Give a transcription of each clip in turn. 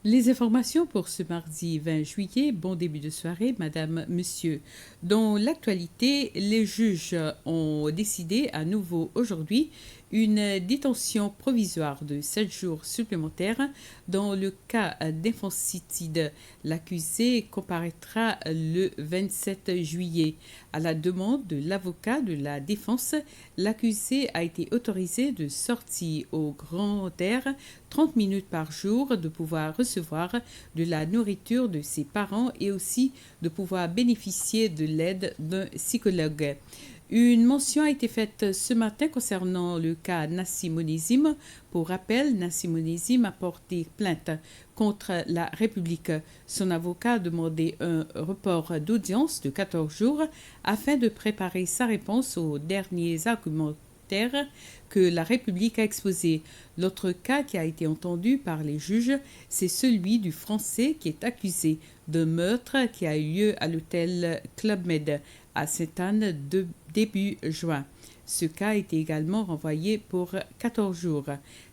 Les informations pour ce mardi 20 juillet, bon début de soirée, Madame, Monsieur. Dans l'actualité, les juges ont décidé à nouveau aujourd'hui une détention provisoire de 7 jours supplémentaires dans le cas d'infanticide. L'accusé comparaîtra le 27 juillet. À la demande de l'avocat de la défense, l'accusé a été autorisé de sortir au grand air 30 minutes par jour, de pouvoir recevoir de la nourriture de ses parents et aussi de pouvoir bénéficier de l'aide d'un psychologue. Une mention a été faite ce matin concernant le cas Nassim Onizim. Pour rappel, Nassim Onizim a porté plainte contre la République. Son avocat a demandé un report d'audience de 14 jours afin de préparer sa réponse aux derniers arguments que la République a exposé. L'autre cas qui a été entendu par les juges, c'est celui du Français qui est accusé d'un meurtre qui a eu lieu à l'hôtel Club Med à Sainte-Anne début juin. Ce cas a été également renvoyé pour 14 jours.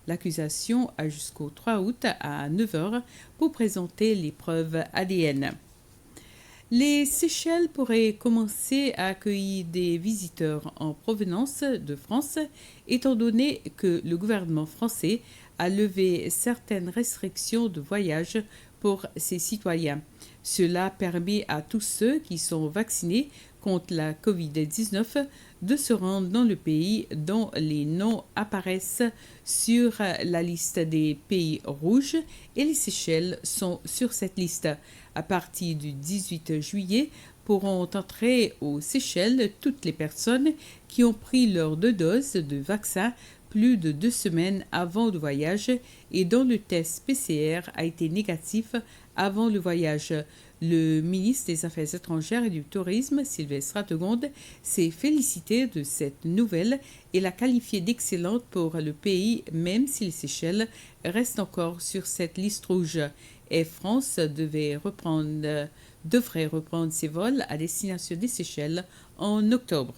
L'accusation a jusqu'au 3 août à 9 h pour présenter les preuves ADN. Les Seychelles pourraient commencer à accueillir des visiteurs en provenance de France, étant donné que le gouvernement français a levé certaines restrictions de voyage pour ses citoyens. Cela permet à tous ceux qui sont vaccinés contre la COVID-19 de se rendre dans le pays dont les noms apparaissent sur la liste des pays rouges et les Seychelles sont sur cette liste. À partir du 18 juillet, pourront entrer aux Seychelles toutes les personnes qui ont pris leurs 2 doses de vaccin plus de 2 semaines avant le voyage et dont le test PCR a été négatif avant le voyage. Le ministre des Affaires étrangères et du Tourisme, Sylvestre Rategonde, s'est félicité de cette nouvelle et l'a qualifiée d'excellente pour le pays, même si les Seychelles restent encore sur cette liste rouge. Air France devrait reprendre ses vols à destination des Seychelles en octobre.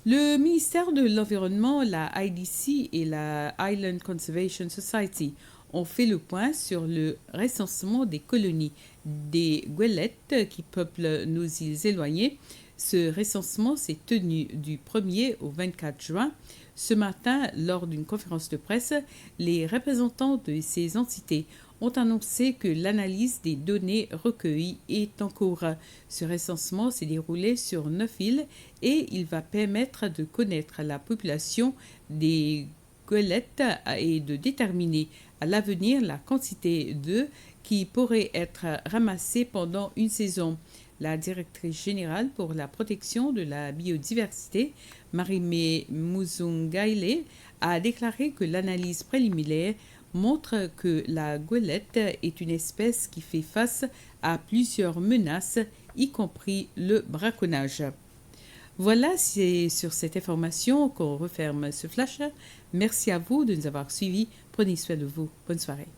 Le ministère de l'Environnement, la IDC et la Island Conservation Society ont fait le point sur le recensement des colonies des goélettes qui peuplent nos îles éloignées. Ce recensement s'est tenu du 1er au 24 juin. Ce matin, lors d'une conférence de presse, les représentants de ces entités ont annoncé que l'analyse des données recueillies est en cours. Ce recensement s'est déroulé sur 9 îles et il va permettre de connaître la population des goélettes et de déterminer à l'avenir la quantité d'œufs qui pourrait être ramassée pendant une saison. La directrice générale pour la protection de la biodiversité, Marie-Mé Muzungaile, a déclaré que l'analyse préliminaire montre que la goélette est une espèce qui fait face à plusieurs menaces, y compris le braconnage. Voilà, c'est sur cette information qu'on referme ce flash. Merci à vous de nous avoir suivis. Prenez soin de vous. Bonne soirée.